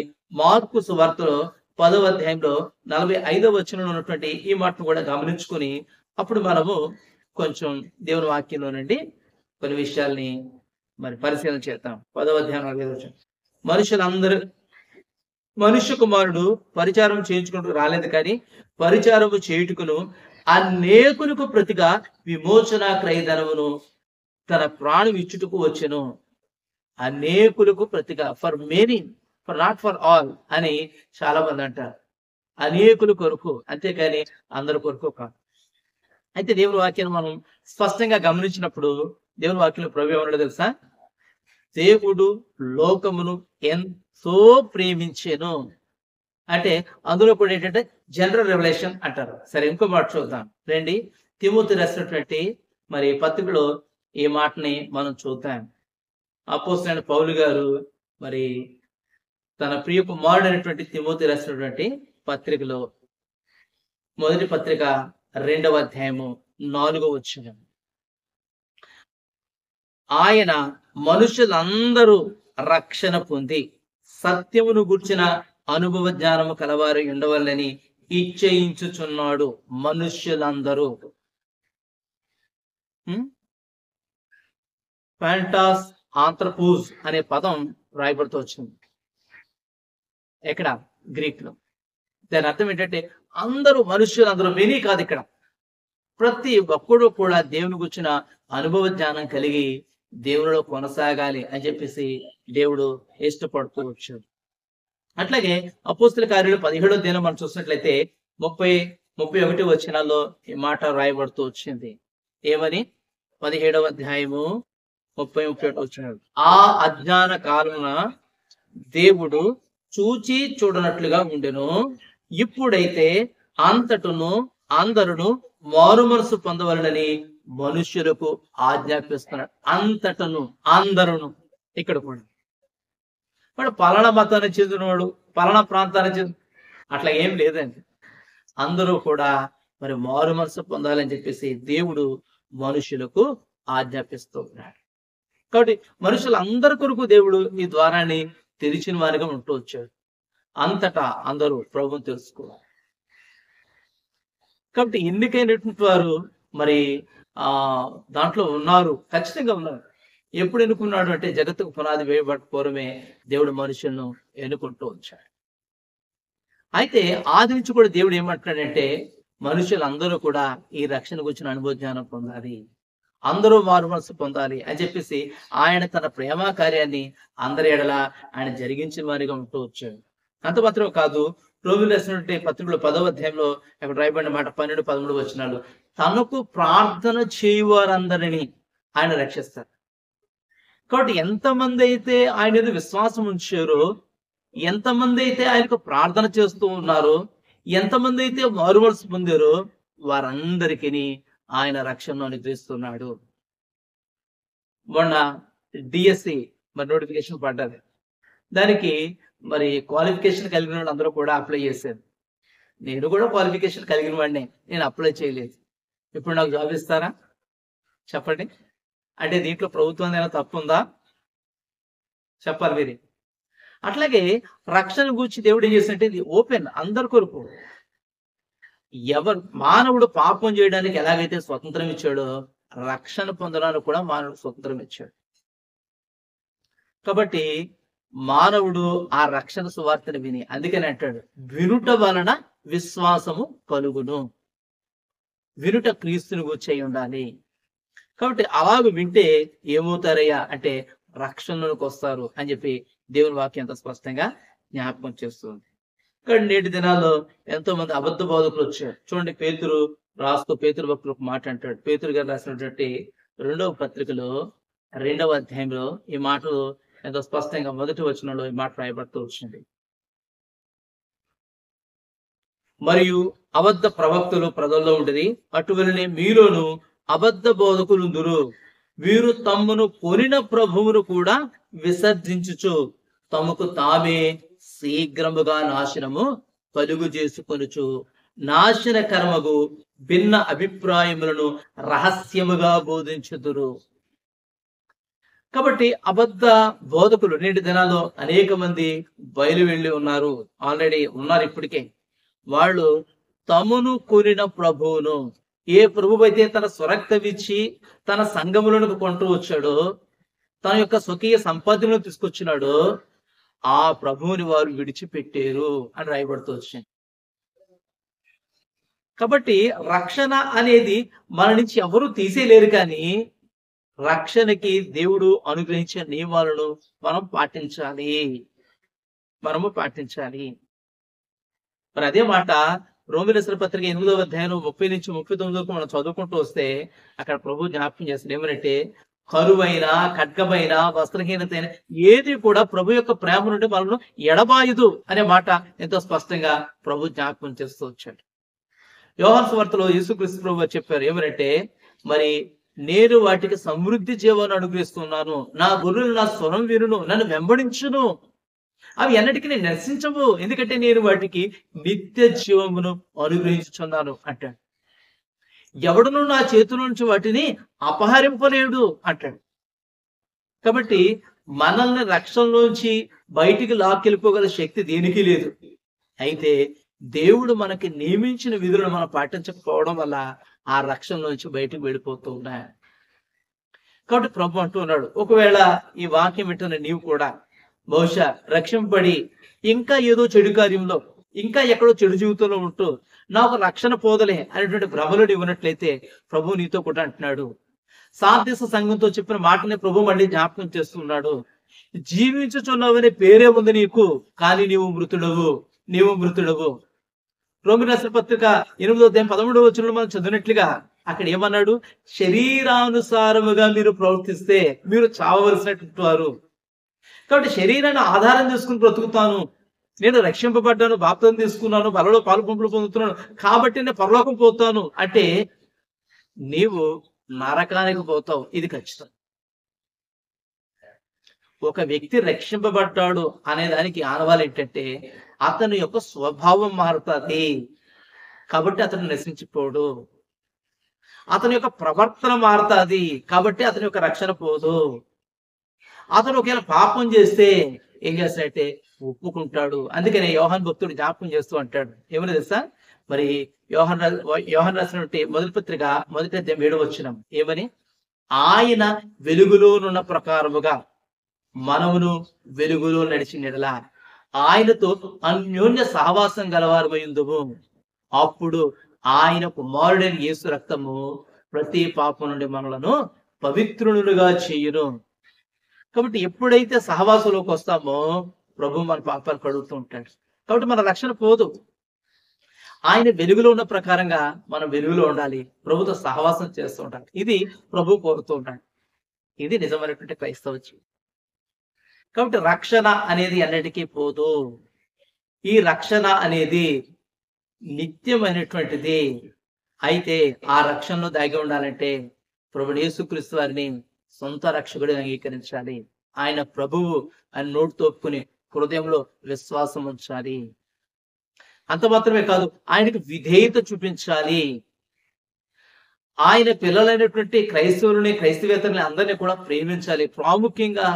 మార్కు సువార్తలో 10వ అధ్యాయంలో 45వ వచనంలో ఉన్నటువంటి ఈ మాటను కూడా గమనించుకొని అప్పుడు మనము కొంచెం దేవుని వాక్యంలో నుండి కొన్ని విషయాల్ని మరి పరిశీలన చేద్దాం. 10వ అధ్యాయం 4వ వచనం. మనుషులందరూ మనుష్య కుమారుడు పరిచారం చేయించుకుంటూ రాలేదు, కానీ పరిచారము చేయుటకును అనేకులకు ప్రతిగా విమోచన క్రయధనమును తన ప్రాణం ఇచ్చుటకు వచ్చెను. అనేకులకు ప్రతిగా, for many, for not for all అని చాలా మంది అంటారు. అనేకుల కొరకు, అంతేకాని అందరి కొరకు కాదు. అయితే దేవుని వాక్యాన్ని మనం స్పష్టంగా గమనించినప్పుడు దేవుని వాక్యంలో ప్రభు ఏమన్నాడో తెలుసా? దేవుడు లోకమును ఎంతో ప్రేమించెను అంటే అందులో కూడా ఏంటంటే జనరల్ రెవల్యూషన్ అంటారు. సరే, ఇంకో మాట చూద్దాం రండి. తిమోతి రాసినటువంటి మరి పత్రికలో ఈ మాటని మనం చూద్దాం. అపోస్తలుడైన పౌలు గారు మరి తన ప్రియ కుమారుడైనటువంటి తిమోతి రాసినటువంటి పత్రికలో మొదటి పత్రిక 2వ అధ్యాయము 4వ వచనం. ఆయన మనుషులందరూ రక్షణ పొంది సత్యమును గూర్చిన అనుభవ జ్ఞానము కలవారు ఉండవల్లని ఇచ్చయించుచున్నాడు. మనుష్యులందరూ. ఫ్యాంటాస్ ఆంథ్రపోస్ అనే పదం రాయబడుతూ వచ్చింది ఎక్కడ? గ్రీక్ లో. దాని అర్థం ఏంటంటే అందరూ, మనుష్యులందరూ, మెనీ కాదు, ఇక్కడ ప్రతి ఒక్కడు కూడా దేవుని గురించిన అనుభవ జ్ఞానం కలిగి దేవునిలో కొనసాగాలి అని చెప్పేసి దేవుడు ఇష్టపడుతూ వచ్చాడు. అట్లాగే అపోస్తల కార్యాలు 17వ అధ్యాయం మనం చూసినట్లయితే 30-31 వచనాల్లో ఈ మాట రాయబడుతూ వచ్చింది. ఏమని? 17వ అధ్యాయము 30-31 వచనాలు. ఆ అజ్ఞాన కాలమున దేవుడు చూచి చూడనట్లుగా ఉండెను. ఇప్పుడైతే అంతటను అందరును మారు మనసు పొందవలనని మనుష్యులకు ఆజ్ఞాపిస్తున్నాడు. అంతటను అందరును. ఇక్కడ కూడా వాడు పలానా మతానికి చెందినవాడు, పలానా ప్రాంతానికి చెందిన, అట్లా ఏం లేదండి. అందరూ కూడా మరి మారు మనసు పొందాలని చెప్పేసి దేవుడు మనుషులకు ఆజ్ఞాపిస్తూ ఉన్నాడు. కాబట్టి మనుషులందరి కొరకు దేవుడు ఈ ద్వారాన్ని తెరిచిన వారిగా ఉంటూ వచ్చాడు. అంతటా అందరూ ప్రభువుని తెలుసుకోవాలి. కాబట్టి ఎన్నికైనటువంటి వారు మరి దాంట్లో ఉన్నారు, ఖచ్చితంగా ఉన్నారు. ఎప్పుడు ఎన్నుకున్నాడు అంటే జగత్తుకు పునాది వేయబడకపోవడమే దేవుడు మనుషులను ఎన్నుకుంటూ వచ్చాడు. అయితే ఆది నుంచి కూడా దేవుడు ఏమంటున్నాడంటే మనుషులందరూ కూడా ఈ రక్షణ గురించిన అనుభవ జ్ఞానం పొందాలి, అందరూ మారు మనసు పొందాలి అని చెప్పేసి ఆయన తన ప్రేమ కార్యాన్ని అందరి ఎడల ఆయన జరిగించిన వారిగా ఉంటూ వచ్చాడు. అంత మాత్రం కాదు, రోమిలు రాసినటువంటి పత్రికలో 10వ అధ్యాయంలో అక్కడ రాయబడిన మాట 12-13 వచనాలు, తనకు ప్రార్థన చేయువారందరినీ ఆయన రక్షిస్తారు. కాబట్టి ఎంతమంది అయితే ఆయన మీద విశ్వాసం ఉంచారో, ఎంతమంది అయితే ఆయనకు ప్రార్థన చేస్తూ ఉన్నారో, ఎంతమంది అయితే మారు మనసు పొందారో వారందరికీ ఆయన రక్షణను అనుగ్రహిస్తున్నాడు. మొన్న డిఎస్సి మరి నోటిఫికేషన్ పడ్డది. దానికి మరి క్వాలిఫికేషన్ కలిగిన వాళ్ళు అందరూ కూడా అప్లై చేశారు. నేను కూడా క్వాలిఫికేషన్ కలిగిన వాడిని, నేను అప్లై చేయలేదు. ఇప్పుడు నాకు జాబ్ ఇస్తారా చెప్పండి? అంటే దీంట్లో ప్రభుత్వం ఏమైనా తప్పు ఉందా? చెప్పాలి మీరే. అట్లాగే రక్షణ గురించి దేవుడు ఏం చేసినట్టే ఇది ఓపెన్, అందరి కొరకు. మానవుడు పాపం చేయడానికి ఎలాగైతే స్వతంత్రం ఇచ్చాడో రక్షణ పొందడానికి కూడా మానవుడు స్వతంత్రం ఇచ్చాడు. కాబట్టి మానవుడు ఆ రక్షణ సువార్తను విని, అందుకని అంటాడు వినుట వలన విశ్వాసము కలుగును. వినుట క్రీస్తుని గూర్చి ఉండాలి. కాబట్టి అలాగ వింటే ఏమవుతారయ్యా అంటే రక్షణలోకి వస్తారు అని చెప్పి దేవుని వాక్యం అంత స్పష్టంగా జ్ఞాపకం చేస్తుంది. కానీ నేటి దినాల్లో ఎంతో మంది అబద్ధ బోధకులు వచ్చారు. చూడండి, పేతురు భక్తులు ఒక మాట అంటాడు. పేతురు గారు రాసినటువంటి 2వ పత్రికలో 2వ అధ్యాయంలో ఈ మాటలు ఎంతో స్పష్టంగా మొదటి వచనంలో ఈ మాట రాయబడుతూ వచ్చింది. మరియు అబద్ధ ప్రవక్తలు ప్రజల్లో ఉండేది, అటువలనే మీలోను అబద్ధ బోధకులుందురు. వీరు తమ్మును కొనిన ప్రభువును కూడా విసర్జించుచు తమకు తామే శీఘ్రముగా నాశనము కలుగు చేసుకొనుచు నాశనకరమగు భిన్న అభిప్రాయములను రహస్యముగా బోధించుదురు. కాబట్టి అబద్ధ బోధకులు నేటి దినాల్లో అనేక మంది బయలు వెళ్ళి ఉన్నారు, ఆల్రెడీ ఉన్నారు ఇప్పటికే. వాళ్ళు తమను కొనిన ప్రభువును, ఏ ప్రభువు అయితే తన స్వరక్తమిచ్చి తన సంఘములను కొంటూ వచ్చాడో, తన యొక్క స్వకీయ సంపాదనలో తీసుకొచ్చినాడో ఆ ప్రభువుని వారు విడిచిపెట్టారు అని రాయబడుతూ వచ్చింది. కాబట్టి రక్షణ అనేది మన నుంచి ఎవరు తీసేయలేరు, కానీ రక్షణకి దేవుడు అనుగ్రహించిన నియమాలను మనము పాటించాలి. మరి అదే మాట రోమీయుల రాసిన పత్రిక 8వ అధ్యాయం 30 నుంచి 39 వరకు మనం చదువుకుంటూ వస్తే అక్కడ ప్రభు జ్ఞాపకం చేస్తాడు ఏమనంటే, కరువైన, ఖడ్గమైన, వస్త్రహీనతైన ఏది కూడా ప్రభు యొక్క ప్రేమ నుండి మనల్ని ఎడబాయదు అనే మాట ఎంతో స్పష్టంగా ప్రభు జ్ఞాపకం చేస్తూ వచ్చాడు. యోహాను సువార్తలో యేసుక్రీస్తు ప్రభువు చెప్పారు ఏమనంటే, మరి నేను వాటికి సమృద్ధి జీవాన్ని అనుగ్రహిస్తున్నాను, నా గొర్రెలు నా స్వరం వినును, నన్ను వెంబడించును, అవి ఎన్నటికీ నేను నశించవు, ఎందుకంటే నేను వాటికి నిత్య జీవమును అనుగ్రహించుచున్నాను అంటాడు. ఎవడును నా చేతుల నుంచి వాటిని అపహరింపలేడు అంటాడు. కాబట్టి మనల్ని రక్షణలోంచి బయటికి లాక్కెళ్ళిపోగల శక్తి దేనికి లేదు. అయితే దేవుడు మనకి నియమించిన విధులను మనం పాటించకపోవడం వల్ల ఆ రక్షణలోంచి బయటకు వెళ్ళిపోతూ ఉన్నాయి. కాబట్టి ప్రభు అంటూ ఉన్నాడు, ఒకవేళ ఈ వాక్యం వింటున్న నీవు కూడా బహుశా రక్షింపబడి ఇంకా ఏదో చెడు కార్యంలో, ఇంకా ఎక్కడో చెడు జీవితంలో ఉంటూ నాకు రక్షణ పోదలే అనేటువంటి భ్రమలు ఇవ్వనట్లయితే ప్రభు నీతో కూడా అంటున్నాడు. సార్దీస సంఘంతో చెప్పిన మాటని ప్రభు మళ్ళీ జ్ఞాపకం చేస్తున్నాడు. జీవించుచున్నావనే పేరే ఉంది నీకు, కానీ నీవు మృతుడవు. రోమీయుల రాసిన పత్రిక 8వ అధ్యాయం 13వ వచనంలో మనం చదివినట్లుగా అక్కడ ఏమన్నాడు, శరీరానుసారముగా మీరు ప్రవర్తిస్తే మీరు చావవలసినటువంటి వారు. కాబట్టి శరీరాన్ని ఆధారం చేసుకుని బ్రతుకుతాను, నేను రక్షింపబడ్డాను, బాప్తిసం తీసుకున్నాను, బలలో పాలుపంపులు పొందుతున్నాను కాబట్టి నేను పరలోకం పోతాను అంటే నీవు నరకానికి పోతావు. ఇది ఖచ్చితం. ఒక వ్యక్తి రక్షింపబడ్డాడు అనే దానికి ఆనవాలు ఏంటంటే అతని యొక్క స్వభావం మారుతుంది, కాబట్టి అతను నశించిపోడు. అతని యొక్క ప్రవర్తన మారుతుంది, కాబట్టి అతని యొక్క రక్షణ పోదు. అతను ఒకవేళ పాపం చేస్తే ఏం చేస్తాడంటే ఒప్పుకుంటాడు. అందుకనే యోహాను భక్తుడు జ్ఞాపకం చేస్తూ అంటాడు ఏమని తెలుసా, మరి యోహాను రాసినటువంటి మొదటి పత్రిక 1వ అధ్యాయం 7వ వచనం ఏమని, ఆయన వెలుగులోనున్న ప్రకారముగా మనమును వెలుగులో నడిచినట్లా ఆయనతో అన్యోన్య సహవాసం గలవారమైందుము, అప్పుడు ఆయన కుమారుడైన యేసు రక్తము ప్రతి పాపం నుండి మనలను పవిత్రులుగా చేయును. కాబట్టి ఎప్పుడైతే సహవాసంలోకి వస్తామో ప్రభు మన పాపాలు కడుగుతూ ఉంటాడు. కాబట్టి మన రక్షణ పోదు. ఆయన వెలుగులో ఉన్న ప్రకారంగా మనం వెలుగులో ఉండాలి, ప్రభుతో సహవాసం చేస్తూ ఉండాలి. ఇది ప్రభు కోరుతూ ఉంటాడు. ఇది నిజమైనటువంటి క్రైస్తవ జీవితం. కాబట్టి రక్షణ అనేది అన్నిటికీ పోదు. ఈ రక్షణ అనేది నిత్యమైనటువంటిది. అయితే ఆ రక్షణలో దాగి ఉండాలంటే ప్రభువు యేసుక్రీస్తు వారిని సొంత రక్షకుడిని అంగీకరించాలి. ఆయన ప్రభువు అని నోటితో ఒప్పుకుని హృదయంలో విశ్వాసం ఉంచాలి. అంత మాత్రమే కాదు, ఆయనకు విధేయత చూపించాలి. ఆయన పిల్లలైనటువంటి క్రైస్తవులని, క్రైస్తవేతరులని అందరినీ కూడా ప్రేమించాలి. ప్రాముఖ్యంగా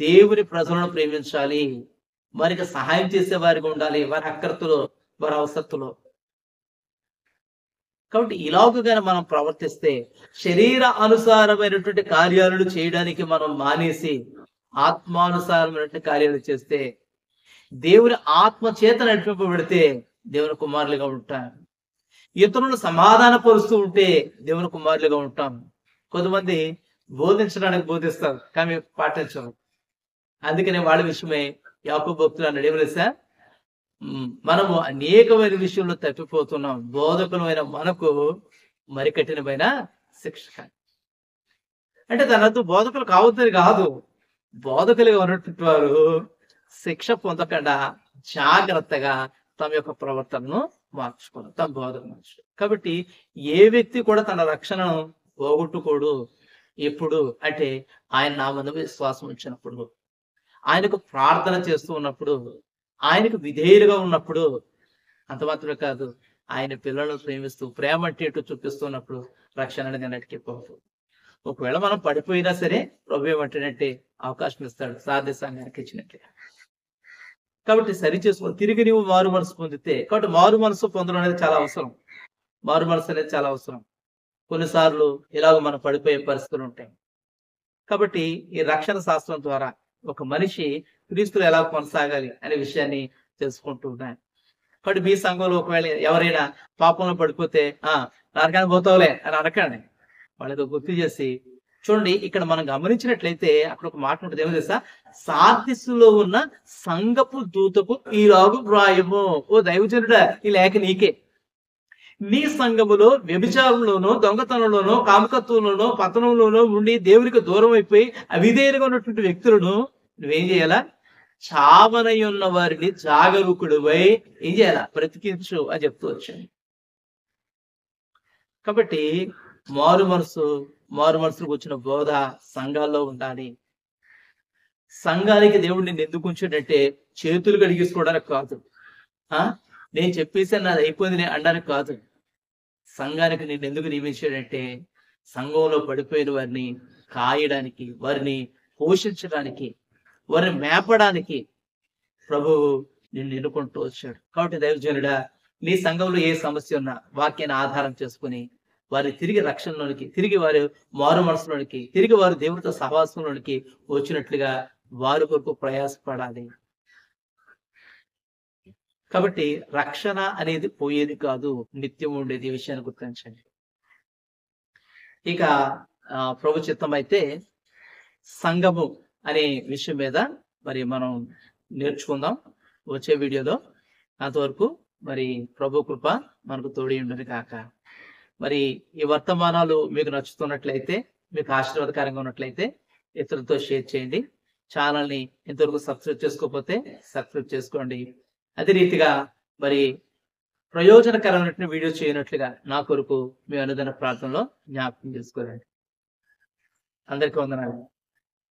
దేవుని ప్రజలను ప్రేమించాలి. వారికి సహాయం చేసే వారిగా ఉండాలి, వారి అక్కర్తులో, వారి అవసరతులో. కాబట్టి ఇలాగుగానే మనం ప్రవర్తిస్తే శరీర అనుసారమైనటువంటి కార్యాలను చేయడానికి మనం మానేసి ఆత్మానుసారమైనటువంటి కార్యాలు చేస్తే, దేవుని ఆత్మ చేత నడిపింపబడితే దేవుని కుమారులుగా ఉంటాం. ఇతరులను సమాధానపరుస్తూ ఉంటే దేవుని కుమారులుగా ఉంటాం. కొంతమంది బోధించడానికి బోధిస్తారు కానీ పాటించరు. అందుకనే వాళ్ళ విషయమే యాకోబు భక్తులు అన్నాడు ఏమలేసా, మనము అనేకమైన విషయంలో తప్పిపోతున్నాం, బోధకులమైన మనకు మరి కఠినమైన శిక్ష. అంటే దాని అర్థం బోధకులు కావద్దని కాదు, బోధకులుగా ఉన్నటువంటి వారు శిక్ష పొందకుండా జాగ్రత్తగా తమ యొక్క ప్రవర్తనను మార్చుకోవాలి, తమ బోధన మార్చుకోవాలి. కాబట్టి ఏ వ్యక్తి కూడా తన రక్షణను పోగొట్టుకోడు. ఎప్పుడు అంటే ఆయన నామందు విశ్వాసం ఉంచినప్పుడు, ఆయనకు ప్రార్థన చేస్తూ ఉన్నప్పుడు, ఆయనకు విధేయులుగా ఉన్నప్పుడు. అంత మాత్రమే కాదు, ఆయన పిల్లలను ప్రేమిస్తూ ప్రేమ అంటే ఎటు చూపిస్తున్నప్పుడు రక్షణ అనేది అన్నిటికీ పోదు. ఒకవేళ మనం పడిపోయినా సరే ప్రభు ఏమంటాడంటే అవకాశం ఇస్తాడు, సాధ్య సంఘానికి ఇచ్చినట్లుగా. కాబట్టి సరి చేసుకుని తిరిగి నీవు మారు మనసు పొందితే, కాబట్టి మారు మనసు పొందడం అనేది చాలా అవసరం. మారు మనసు అనేది చాలా అవసరం. కొన్నిసార్లు ఇలాగ మనం పడిపోయే పరిస్థితులు ఉంటాయి. కాబట్టి ఈ రక్షణ శాస్త్రం ద్వారా ఒక మనిషి క్రీస్తులు ఎలా కొనసాగాలి అనే విషయాన్ని తెలుసుకుంటూ ఉన్నాను. కాబట్టి మీ సంఘంలో ఒకవేళ ఎవరైనా పాపంలో పడిపోతే నరకానికి పోతావులే అని అనకండి. వాళ్ళకి గుర్తు చేసి చూడండి, ఇక్కడ మనం గమనించినట్లయితే అక్కడ ఒక మాట ఉంటుంది, ఏమో తెలుసా? సార్దిస్సులో ఉన్న సంఘపు దూతకు ఈలాగు వ్రాయము, ఓ దైవజనుడా ఈ లేఖ నీకే. నీ సంఘములో వ్యభిచారంలోనో, దొంగతనంలోనో, కామకత్వంలోనో, పతనంలోనో ఉండి దేవునికి దూరం అయిపోయి అవిధేయులుగా ఉన్నటువంటి వ్యక్తులను నువ్వేం చేయాలా? చావనై ఉన్న వారిని జాగరూకుడువై ఏం చేయాలా? బ్రతికించు అని చెప్తూ వచ్చాను. కాబట్టి మారు మనసుకు వచ్చిన బోధ సంఘాల్లో ఉండాలి. సంఘానికి దేవుడిని ఎందుకు ఉంచాడంటే చేతులు కడిగేసుకోవడానికి కాదు, నేను చెప్పేసి నాది అయిపోయింది అనడానికి కాదు. సంఘానికి నేను ఎందుకు నియమించాడంటే సంఘంలో పడిపోయిన వారిని కాయడానికి, వారిని పోషించడానికి, వారిని మేపడానికి ప్రభువు నిన్ను ఎన్నుకుంటూ వచ్చాడు. కాబట్టి దైవజనుడా, నీ సంఘంలో ఏ సమస్య ఉన్నా వాక్యాన్ని ఆధారం చేసుకుని వారి తిరిగి రక్షణలోనికి, తిరిగి వారి మారు మనసులోనికి, తిరిగి వారి దేవుడితో సహవాసంలోనికి వచ్చినట్లుగా వారి కొరకు ప్రయాసపడాలి. కాబట్టి రక్షణ అనేది పోయేది కాదు, నిత్యం ఉండేది. ఈ విషయాన్ని గుర్తించండి. ఇక ప్రభు చిత్తం అయితే సంఘము అనే విషయం మీద మరి మనం నేర్చుకుందాం వచ్చే వీడియోలో. అంతవరకు మరి ప్రభు కృప మనకు తోడి ఉండదు కాక. మరి ఈ వర్తమానాలు మీకు నచ్చుతున్నట్లయితే, మీకు ఆశీర్వాదకరంగా ఉన్నట్లయితే ఇతరులతో షేర్ చేయండి. ఛానల్ని ఇంతవరకు సబ్స్క్రైబ్ చేసుకోకపోతే సబ్స్క్రైబ్ చేసుకోండి. అదే రీతిగా మరి ప్రయోజనకరమైనటువంటి వీడియో చేయనట్లుగా నా కొరకు మీ అనుదిన ప్రార్థనలో జ్ఞాపకం చేసుకోండి. అందరికీ వందనాలు.